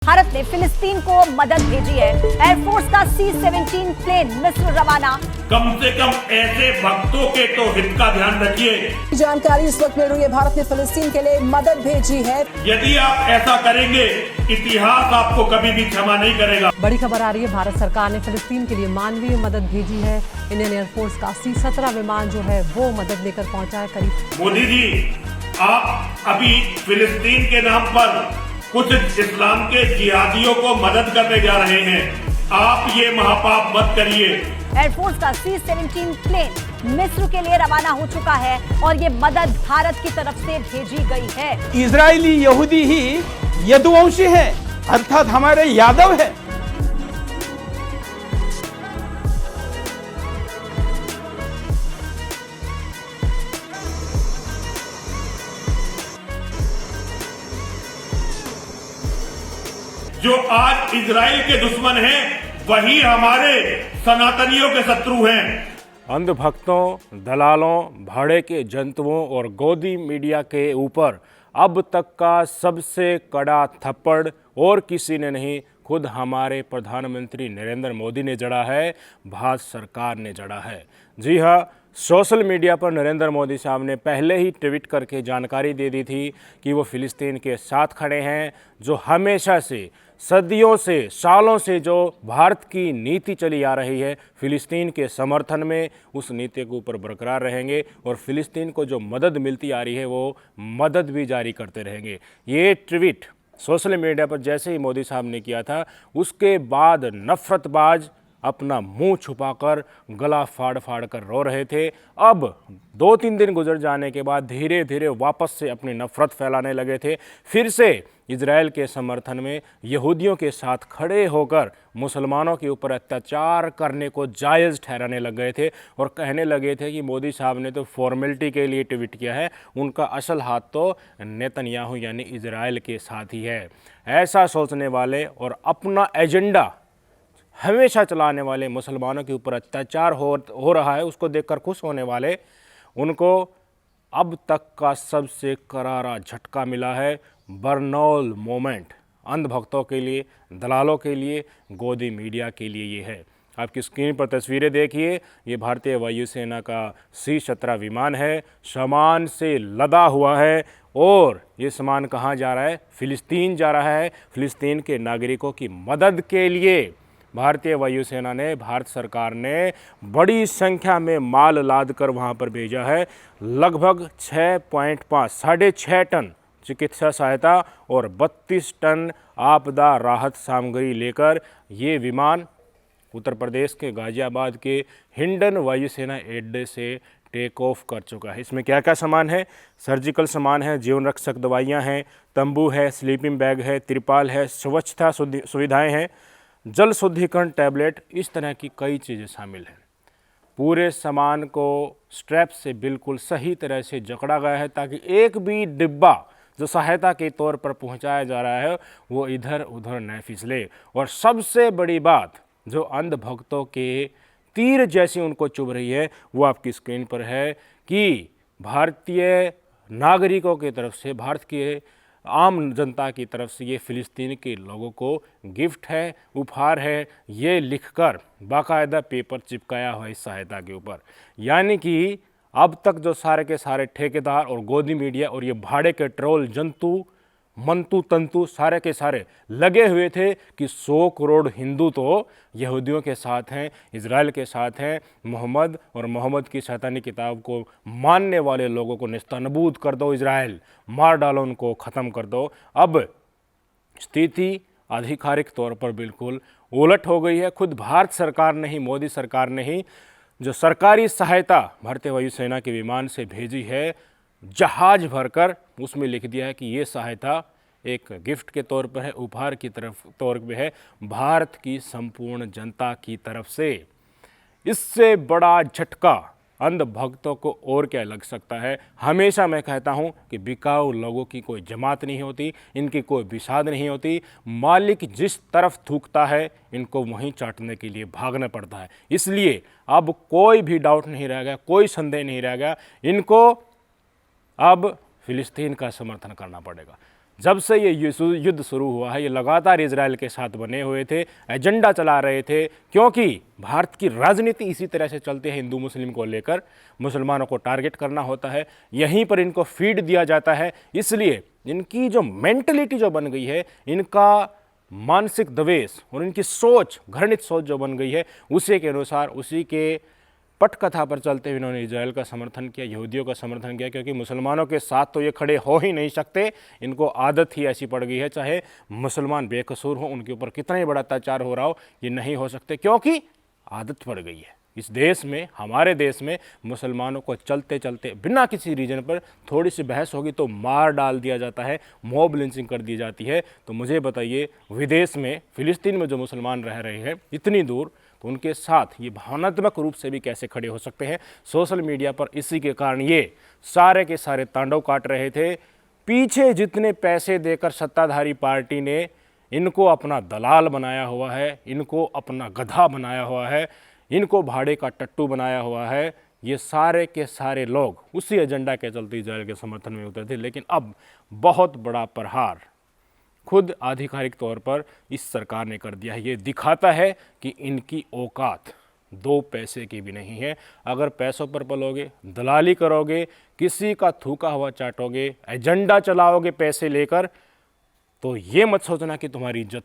भारत ने फिलिस्तीन को मदद भेजी है। एयरफोर्स का C-17 प्लेन मिस्र रवाना। कम से कम ऐसे भक्तों के तो हित का ध्यान रखिए। जानकारी इस वक्त मिल रही है, भारत ने फिलिस्तीन के लिए मदद भेजी है। यदि आप ऐसा करेंगे, इतिहास आपको कभी भी क्षमा नहीं करेगा। बड़ी खबर आ रही है, भारत सरकार ने फिलिस्तीन के लिए मानवीय मदद भेजी है। इंडियन एयरफोर्स का C-17 विमान जो है वो मदद लेकर पहुंचा है। करीब मोदी जी, आप अभी फिलिस्तीन के नाम पर कुछ इस्लाम के जिहादियों को मदद करने जा रहे हैं। आप ये महापाप मत करिए। एयरफोर्स का C-17 प्लेन मिस्र के लिए रवाना हो चुका है और ये मदद भारत की तरफ से भेजी गई है। इजरायली यहूदी ही यदुवंशी है, अर्थात हमारे यादव है। जो आज इजराइल के दुश्मन हैं, वही हमारे सनातनियों के शत्रु हैं। अंधभक्तों, दलालों, भाड़े के जंतुओं और गोदी मीडिया के ऊपर अब तक का सबसे कड़ा थप्पड़ और किसी ने नहीं, खुद हमारे प्रधानमंत्री नरेंद्र मोदी ने जड़ा है, भारत सरकार ने जड़ा है। जी हाँ, सोशल मीडिया पर नरेंद्र मोदी साहब ने पहले ही ट्वीट करके जानकारी दे दी थी कि वो फिलिस्तीन के साथ खड़े हैं। जो हमेशा से, सदियों से, सालों से जो भारत की नीति चली आ रही है फिलिस्तीन के समर्थन में, उस नीति के ऊपर बरकरार रहेंगे और फिलिस्तीन को जो मदद मिलती आ रही है वो मदद भी जारी करते रहेंगे। ये ट्वीट सोशल मीडिया पर जैसे ही मोदी साहब ने किया था, उसके बाद नफरतबाज अपना मुंह छुपाकर गला फाड़ फाड़ कर रो रहे थे। अब 2-3 दिन गुजर जाने के बाद धीरे धीरे वापस से अपनी नफरत फैलाने लगे थे। फिर से इजराइल के समर्थन में यहूदियों के साथ खड़े होकर मुसलमानों के ऊपर अत्याचार करने को जायज़ ठहराने लग गए थे और कहने लगे थे कि मोदी साहब ने तो फॉर्मेलिटी के लिए ट्वीट किया है, उनका असल हाथ तो नेतन्याहू यानी इजराइल के साथ ही है। ऐसा सोचने वाले और अपना एजेंडा हमेशा चलाने वाले, मुसलमानों के ऊपर अत्याचार हो रहा है उसको देखकर खुश होने वाले, उनको अब तक का सबसे करारा झटका मिला है। बर्नौल मोमेंट अंधभक्तों के लिए, दलालों के लिए, गोदी मीडिया के लिए ये है। आपकी स्क्रीन पर तस्वीरें देखिए, ये भारतीय वायुसेना का C-17 विमान है, सामान से लदा हुआ है और ये सामान कहाँ जा रहा है? फिलिस्तीन जा रहा है। फिलिस्तीन के नागरिकों की मदद के लिए भारतीय वायुसेना ने, भारत सरकार ने बड़ी संख्या में माल लाद कर वहाँ पर भेजा है। लगभग 6.5 टन चिकित्सा सहायता और 32 टन आपदा राहत सामग्री लेकर ये विमान उत्तर प्रदेश के गाजियाबाद के हिंडन वायुसेना अड्डे से टेक ऑफ कर चुका है। इसमें क्या क्या सामान है? सर्जिकल सामान है, जीवन रक्षक दवाइयाँ हैं, तंबू है, स्लीपिंग बैग है, तिरपाल है, स्वच्छता सुविधाएँ हैं, जल शुद्धिकरण टैबलेट, इस तरह की कई चीज़ें शामिल हैं। पूरे सामान को स्ट्रैप से बिल्कुल सही तरह से जकड़ा गया है ताकि एक भी डिब्बा जो सहायता के तौर पर पहुंचाया जा रहा है वो इधर उधर न फिसले। और सबसे बड़ी बात जो अंधभक्तों के तीर जैसी उनको चुभ रही है वो आपकी स्क्रीन पर है कि भारतीय नागरिकों की तरफ से, भारत के आम जनता की तरफ से ये फिलिस्तीन के लोगों को गिफ्ट है, उपहार है, ये लिखकर बाकायदा पेपर चिपकाया हुआ इस सहायता के ऊपर। यानी कि अब तक जो सारे के सारे ठेकेदार और गोदी मीडिया और ये भाड़े के ट्रोल जंतु, मंतु तंतु सारे के सारे लगे हुए थे कि 100 करोड़ हिंदू तो यहूदियों के साथ हैं, इजराइल के साथ हैं, मोहम्मद और मोहम्मद की शैतानी किताब को मानने वाले लोगों को नेस्तनाबूद कर दो, इजराइल मार डालो, उनको ख़त्म कर दो। अब स्थिति आधिकारिक तौर पर बिल्कुल उलट हो गई है। खुद भारत सरकार ने ही, मोदी सरकार ने ही जो सरकारी सहायता भारतीय वायुसेना के विमान से भेजी है, जहाज भरकर, उसमें लिख दिया है कि ये सहायता एक गिफ्ट के तौर पर है, उपहार की तरफ तौर पे है, भारत की संपूर्ण जनता की तरफ से। इससे बड़ा झटका अंधभक्तों को और क्या लग सकता है? हमेशा मैं कहता हूं कि बिकाऊ लोगों की कोई जमात नहीं होती, इनकी कोई बिसाद नहीं होती। मालिक जिस तरफ थूकता है इनको वहीं चाटने के लिए भागना पड़ता है। इसलिए अब कोई भी डाउट नहीं रह गया, कोई संदेह नहीं रह गया, इनको अब फिलिस्तीन का समर्थन करना पड़ेगा। जब से ये युद्ध शुरू हुआ है ये लगातार इजराइल के साथ बने हुए थे, एजेंडा चला रहे थे, क्योंकि भारत की राजनीति इसी तरह से चलती है, हिंदू मुस्लिम को लेकर मुसलमानों को टारगेट करना होता है, यहीं पर इनको फीड दिया जाता है। इसलिए इनकी जो मेंटलिटी जो बन गई है, इनका मानसिक द्वेष और इनकी सोच, घृणित सोच जो बन गई है, उसी के अनुसार, उसी के पटकथा पर चलते हुए इन्होंने इजराइल का समर्थन किया, यहूदियों का समर्थन किया, क्योंकि मुसलमानों के साथ तो ये खड़े हो ही नहीं सकते। इनको आदत ही ऐसी पड़ गई है, चाहे मुसलमान बेकसूर हो, उनके ऊपर कितना ही बड़ा अत्याचार हो रहा हो, ये नहीं हो सकते, क्योंकि आदत पड़ गई है। इस देश में, हमारे देश में मुसलमानों को चलते चलते बिना किसी रीजन पर थोड़ी सी बहस होगी तो मार डाल दिया जाता है, मॉब लिंचिंग कर दी जाती है। तो मुझे बताइए, विदेश में, फिलिस्तीन में जो मुसलमान रह रहे हैं इतनी दूर, तो उनके साथ ये भावनात्मक रूप से भी कैसे खड़े हो सकते हैं। सोशल मीडिया पर इसी के कारण ये सारे के सारे तांडव काट रहे थे। पीछे जितने पैसे देकर सत्ताधारी पार्टी ने इनको अपना दलाल बनाया हुआ है, इनको अपना गधा बनाया हुआ है, इनको भाड़े का टट्टू बनाया हुआ है, ये सारे के सारे लोग उसी एजेंडा के चलते इजराइल के समर्थन में उतरे थे। लेकिन अब बहुत बड़ा प्रहार खुद आधिकारिक तौर पर इस सरकार ने कर दिया है। ये दिखाता है कि इनकी औकात दो पैसे की भी नहीं है। अगर पैसों पर पलोगे, दलाली करोगे, किसी का थूका हुआ चाटोगे, एजेंडा चलाओगे पैसे लेकर, तो ये मत सोचना कि तुम्हारी इज्जत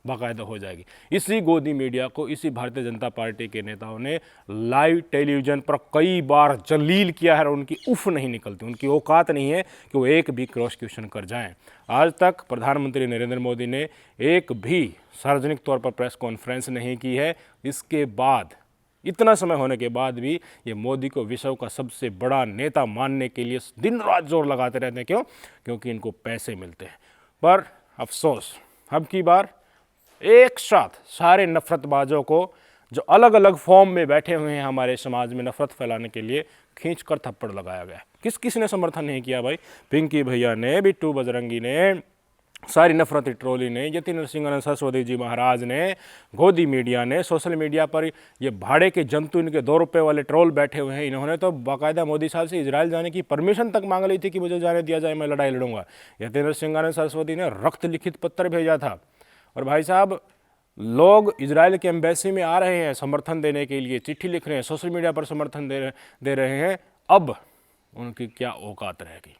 बाकायदा हो जाएगी। इसी गोदी मीडिया को, इसी भारतीय जनता पार्टी के नेताओं ने लाइव टेलीविज़न पर कई बार जलील किया है और उनकी उफ नहीं निकलती, उनकी औकात नहीं है कि वो एक भी क्रॉस क्वेश्चन कर जाएं। आज तक प्रधानमंत्री नरेंद्र मोदी ने एक भी सार्वजनिक तौर पर प्रेस कॉन्फ्रेंस नहीं की है। इसके बाद, इतना समय होने के बाद भी ये मोदी को विश्व का सबसे बड़ा नेता मानने के लिए दिन रात जोर लगाते रहते हैं। क्यों? क्योंकि इनको पैसे मिलते हैं। पर अफसोस, अब की बार एक साथ सारे नफरतबाजों को, जो अलग अलग फॉर्म में बैठे हुए हैं हमारे समाज में नफरत फैलाने के लिए, खींचकर थप्पड़ लगाया गया। किस ने समर्थन नहीं किया भाई? पिंकी भैया ने, बिट्टू बजरंगी ने, सारी नफरती ट्रोली ने, यति नरसिंहानंद सरस्वती जी महाराज ने, गोदी मीडिया ने, सोशल मीडिया पर ये भाड़े के जंतु, इनके 2 रुपये वाले ट्रोल बैठे हुए हैं। इन्होंने तो बाकायदा मोदी साहब से इजराइल जाने की परमिशन तक मांग ली थी कि मुझे जाने दिया जाए, मैं लड़ाई लड़ूंगा। यति नरसिंहानंद सरस्वती ने रक्त लिखित पत्र भेजा था। और भाई साहब, लोग इजराइल के एम्बेसी में आ रहे हैं समर्थन देने के लिए, चिट्ठी लिख रहे हैं, सोशल मीडिया पर समर्थन दे रहे हैं। अब उनकी क्या औकात रहेगी?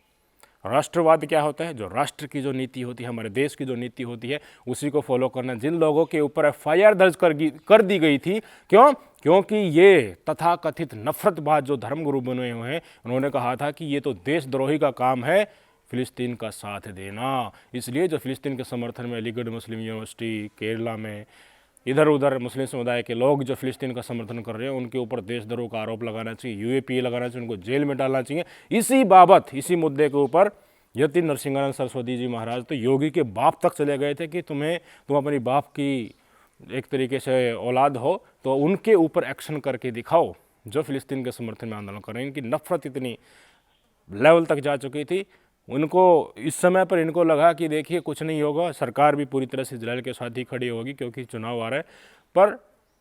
राष्ट्रवाद क्या होता है? जो राष्ट्र की जो नीति होती है, हमारे देश की जो नीति होती है, उसी को फॉलो करना। जिन लोगों के ऊपर FIR दर्ज कर दी गई थी, क्यों? क्योंकि ये तथाकथित नफरतबाज जो धर्मगुरु बने हुए हैं, उन्होंने कहा था कि ये तो देशद्रोही का काम है फिलिस्तीन का साथ देना। इसलिए जो फिलिस्तीन के समर्थन में अलीगढ़ मुस्लिम यूनिवर्सिटी, केरला में, इधर उधर मुस्लिम समुदाय के लोग जो फिलिस्तीन का समर्थन कर रहे हैं, उनके ऊपर देशद्रोह का आरोप लगाना चाहिए, UAPA लगाना चाहिए, उनको जेल में डालना चाहिए। इसी बाबत, इसी मुद्दे के ऊपर यति नरसिंहानंद सरस्वती जी महाराज तो योगी के बाप तक चले गए थे कि तुम अपनी बाप की एक तरीके से औलाद हो, तो उनके ऊपर एक्शन करके दिखाओ जो फिलिस्तीन के समर्थन में आंदोलन कर रहे हैं। इनकी नफरत इतनी लेवल तक जा चुकी थी, उनको इस समय पर इनको लगा कि देखिए कुछ नहीं होगा, सरकार भी पूरी तरह से इजराइल के साथ ही खड़ी होगी क्योंकि चुनाव आ रहा है। पर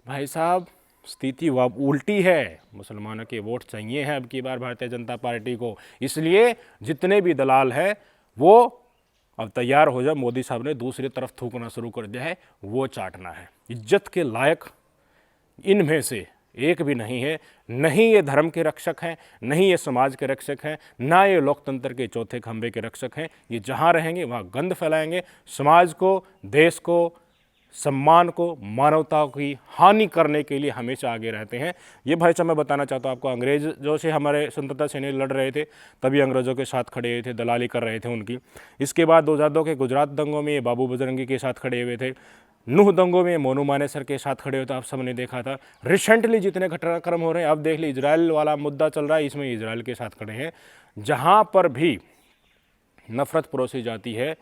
भाई साहब, स्थिति उल्टी है। मुसलमानों के वोट चाहिए हैं अब की बार भारतीय जनता पार्टी को। इसलिए जितने भी दलाल हैं वो अब तैयार हो जाए। मोदी साहब ने दूसरी तरफ थूकना शुरू कर दिया है, वो चाटना है। इज्जत के लायक इनमें से एक भी नहीं है। नहीं ये धर्म के रक्षक हैं, नहीं ये समाज के रक्षक हैं, ना ये लोकतंत्र के चौथे खंभे के रक्षक हैं। ये जहाँ रहेंगे वहाँ गंद फैलाएंगे, समाज को, देश को, सम्मान को, मानवता की हानि करने के लिए हमेशा आगे रहते हैं। ये भाई साहब मैं बताना चाहता हूँ आपको, अंग्रेज़ों से हमारे स्वतंत्रता सेनानी लड़ रहे थे, तभी अंग्रेज़ों के साथ खड़े हुए थे, दलाली कर रहे थे उनकी। इसके बाद 2002 के गुजरात दंगों में ये बाबू बजरंगी के साथ खड़े हुए थे, नूह दंगों में मोनू मानेसर के साथ खड़े होते, आप सबने देखा था। रिसेंटली जितने घटनाक्रम हो रहे हैं, अब देख लीजिए इजराइल वाला मुद्दा चल रहा है, इसमें इजराइल के साथ खड़े हैं। जहाँ पर भी नफरत परोसी जाती है,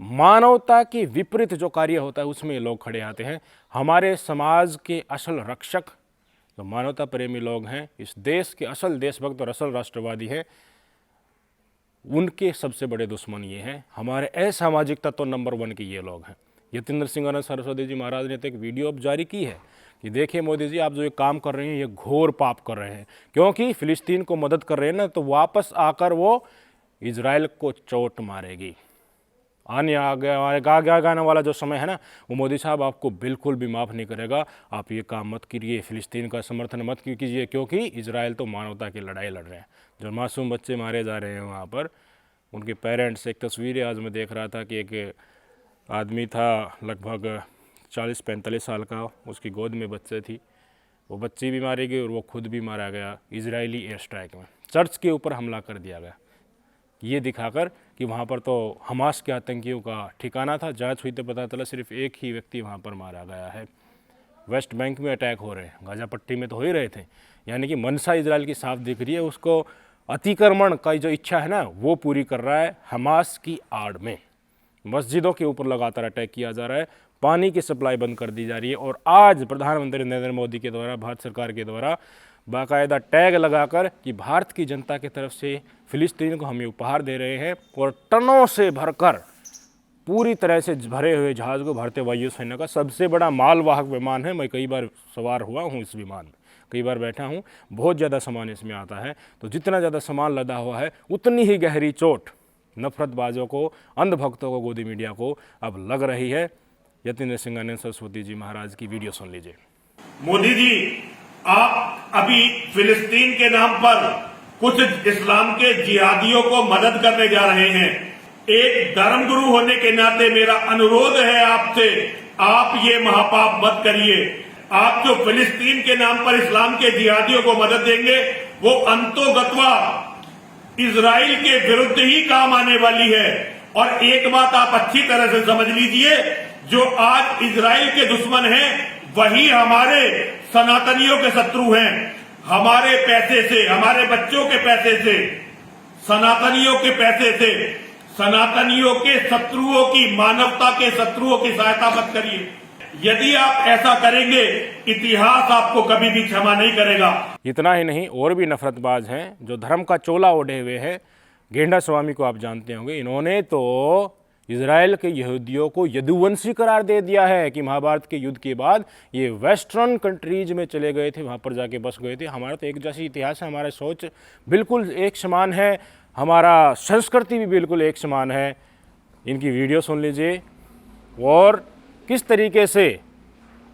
मानवता के विपरीत जो कार्य होता है, उसमें लोग खड़े आते हैं। हमारे समाज के असल रक्षक जो मानवता प्रेमी लोग हैं, इस देश के असल देशभक्त और असल राष्ट्रवादी हैं, उनके सबसे बड़े दुश्मन ये हैं। हमारे असामाजिक तत्व नंबर 1 के ये लोग हैं। यति नरसिंहानंद सरस्वती जी महाराज ने तो एक वीडियो अब जारी की है कि देखिए मोदी जी, आप जो ये काम कर रहे हैं ये घोर पाप कर रहे हैं, क्योंकि फिलिस्तीन को मदद कर रहे हैं ना, तो वापस आकर वो इजराइल को चोट मारेगी। आने आने वाला जो समय है ना, वो मोदी साहब आपको बिल्कुल भी माफ़ नहीं करेगा। आप ये काम मत कीजिए, फ़िलिस्तीन का समर्थन मत कीजिए, क्योंकि इजराइल तो मानवता की लड़ाई लड़ रहे हैं। जो मासूम बच्चे मारे जा रहे हैं वहाँ पर, उनके पेरेंट्स, एक तस्वीर आज मैं देख रहा था कि एक आदमी था लगभग 40-45 साल का, उसकी गोद में बच्चे थी, वो बच्ची भी मारी गई और वो खुद भी मारा गया इजरायली एयर स्ट्राइक में। चर्च के ऊपर हमला कर दिया गया, ये दिखाकर कि वहाँ पर तो हमास के आतंकियों का ठिकाना था। जांच हुई तो पता चला सिर्फ एक ही व्यक्ति वहाँ पर मारा गया है। वेस्ट बैंक में अटैक हो रहे हैं, गाजा पट्टी में तो हो ही रहे थे, यानी कि मनसा इजराइल की साफ दिख रही है। उसको अतिक्रमण का जो इच्छा है ना, वो पूरी कर रहा है हमास की आड़ में। मस्जिदों के ऊपर लगातार अटैक किया जा रहा है, पानी की सप्लाई बंद कर दी जा रही है। और आज प्रधानमंत्री नरेंद्र मोदी के द्वारा, भारत सरकार के द्वारा बाकायदा टैग लगाकर कि भारत की जनता की तरफ से फ़िलिस्तीन को हम ये उपहार दे रहे हैं, और टनों से भरकर पूरी तरह से भरे हुए जहाज़ को भारतीय वायुसेना का सबसे बड़ा मालवाहक विमान है। मैं कई बार सवार हुआ हूँ इस विमान में, कई बार बैठा हूँ, बहुत ज़्यादा सामान इसमें आता है। तो जितना ज़्यादा सामान लदा हुआ है, उतनी ही गहरी चोट नफरतबाजों को, अंधभक्तों को, गोदी मीडिया को अब लग रही है। यतीन्द्र सिंहानंद सरस्वती जी महाराज की वीडियो सुन लीजिए। मोदी जी, आप अभी फिलिस्तीन के नाम पर कुछ इस्लाम के जिहादियों को मदद करने जा रहे हैं। एक धर्मगुरु होने के नाते मेरा अनुरोध है आपसे, आप ये महापाप मत करिए। आप जो फिलिस्तीन के नाम पर इस्लाम के जिहादियों को मदद देंगे, वो अंतोगत्वा इजराइल के विरुद्ध ही काम आने वाली है। और एक बात आप अच्छी तरह से समझ लीजिए, जो आज इजराइल के दुश्मन हैं, वही हमारे सनातनियों के शत्रु हैं। हमारे पैसे से, हमारे बच्चों के पैसे से, सनातनियों के पैसे से, सनातनियों के शत्रुओं की, मानवता के शत्रुओं की सहायता मत करिए। यदि आप ऐसा करेंगे, इतिहास आपको कभी भी क्षमा नहीं करेगा। इतना ही नहीं, और भी नफरतबाज हैं जो धर्म का चोला ओढ़े हुए हैं। गेंडा स्वामी को आप जानते होंगे, इन्होंने तो इजराइल के यहूदियों को यदुवंशी करार दे दिया है कि महाभारत के युद्ध के बाद ये वेस्टर्न कंट्रीज में चले गए थे, वहाँ पर जाके बस गए थे। हमारा तो एक जैसी इतिहास है, हमारा सोच बिल्कुल एक समान है, हमारा संस्कृति भी बिल्कुल एक समान है। इनकी वीडियो सुन लीजिए, और किस तरीके से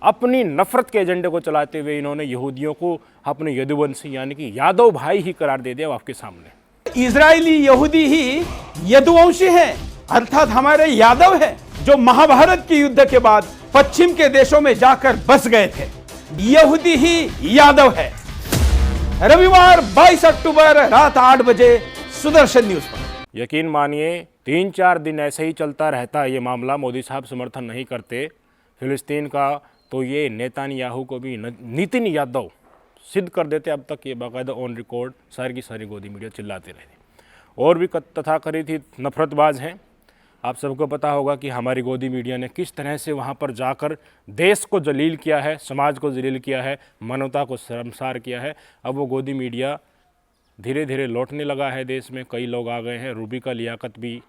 अपनी नफरत के एजेंडे को चलाते हुए इन्होंने यहूदियों को अपने यदुवंशी यानी कि यादव भाई ही करार दे दिया आपके सामने। इजरायली यहूदी ही यदुवंशी हैं, अर्थात हमारे यादव हैं, जो महाभारत के युद्ध के बाद पश्चिम के देशों में जाकर बस गए थे। यहूदी ही यादव है। रविवार 22 अक्टूबर रात 8 बजे सुदर्शन न्यूज पर। यकीन मानिए 3-4 दिन ऐसे ही चलता रहता है ये मामला, मोदी साहब समर्थन नहीं करते फिलिस्तीन का, तो ये नेतान्याहू को भी नितिन यादव सिद्ध कर देते। अब तक ये बाकायदा ऑन रिकॉर्ड सारी की सारी गोदी मीडिया चिल्लाते रहते। और भी तथाकथित नफरतबाज हैं। आप सबको पता होगा कि हमारी गोदी मीडिया ने किस तरह से वहाँ पर जाकर देश को जलील किया है, समाज को जलील किया है, मानवता को शर्मसार किया है। अब वो गोदी मीडिया धीरे धीरे लौटने लगा है देश में। कई लोग आ गए हैं। रूबिका लियाकत भी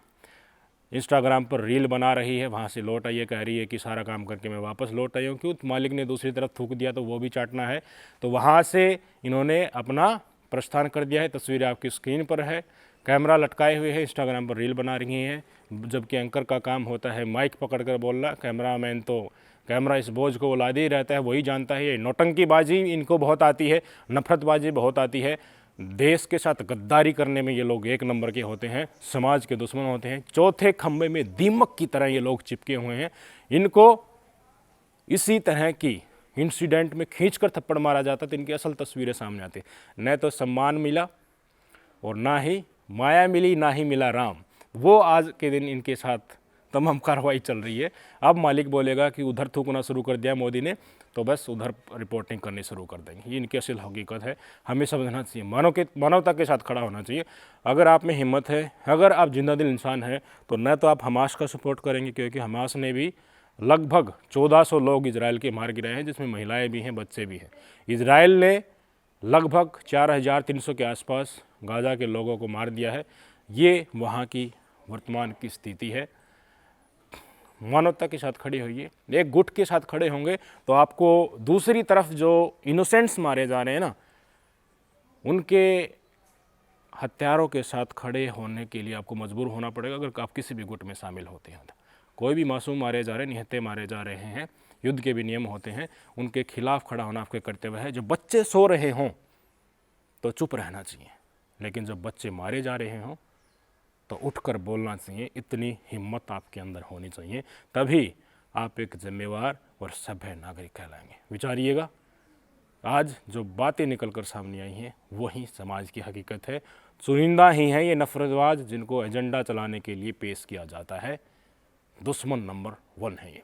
इंस्टाग्राम पर रील बना रही है, वहाँ से लौट आई है, कह रही है कि सारा काम करके मैं वापस लौट आई हूँ। क्यों? मालिक ने दूसरी तरफ थूक दिया तो वो भी चाटना है। तो वहाँ से इन्होंने अपना प्रस्थान कर दिया है। तस्वीर आपकी स्क्रीन पर है। कैमरा लटकाए हुए हैं, इंस्टाग्राम पर रील बना रही हैं, जबकि एंकर का काम होता है माइक पकड़कर बोलना। कैमरामैन तो कैमरा इस बोझ को लादे ही रहता है, वही जानता है। ये नौटंकीबाजी इनको बहुत आती है, नफरतबाजी बहुत आती है। देश के साथ गद्दारी करने में ये लोग एक नंबर के होते हैं, समाज के दुश्मन होते हैं। चौथे खंबे में दीमक की तरह ये लोग चिपके हुए हैं। इनको इसी तरह की इंसिडेंट में खींचकर थप्पड़ मारा जाता तो इनकी असल तस्वीरें सामने आती। न तो सम्मान मिला और ना ही माया मिली, ना ही मिला राम। वो आज के दिन इनके साथ तमाम कार्रवाई चल रही है। अब मालिक बोलेगा कि उधर थूकना शुरू कर दिया मोदी ने, तो बस उधर रिपोर्टिंग करनी शुरू कर देंगे। ये इनकी असल हकीकत है। हमें समझना चाहिए, मानवता के साथ खड़ा होना चाहिए। अगर आप में हिम्मत है, अगर आप जिंदा दिल इंसान हैं, तो न तो आप हमास का सपोर्ट करेंगे, क्योंकि हमास ने भी लगभग 1400 लोग इजराइल के मार गिराए हैं, जिसमें महिलाएं भी हैं, बच्चे भी हैं। इजराइल ने लगभग 4300 के आसपास गाज़ा के लोगों को मार दिया है। ये वहाँ की वर्तमान की स्थिति है। मानवता के साथ खड़े होइए, एक गुट के साथ खड़े होंगे तो आपको दूसरी तरफ जो इनोसेंट्स मारे जा रहे हैं ना, उनके हथियारों के साथ खड़े होने के लिए आपको मजबूर होना पड़ेगा अगर आप किसी भी गुट में शामिल होते हैं। कोई भी मासूम मारे जा रहे हैं, निहत्थे मारे जा रहे हैं, युद्ध के भी नियम होते हैं, उनके खिलाफ खड़ा होना आपके कर्तव्य है। जब बच्चे सो रहे हों तो चुप रहना चाहिए, लेकिन जब बच्चे मारे जा रहे हों तो उठकर बोलना चाहिए। इतनी हिम्मत आपके अंदर होनी चाहिए, तभी आप एक जिम्मेवार और सभ्य नागरिक कहलाएंगे। विचारिएगा, आज जो बातें निकलकर सामने आई हैं वही समाज की हकीकत है। चुनिंदा ही हैं ये नफरतबाज जिनको एजेंडा चलाने के लिए पेश किया जाता है। दुश्मन नंबर 1 है ये।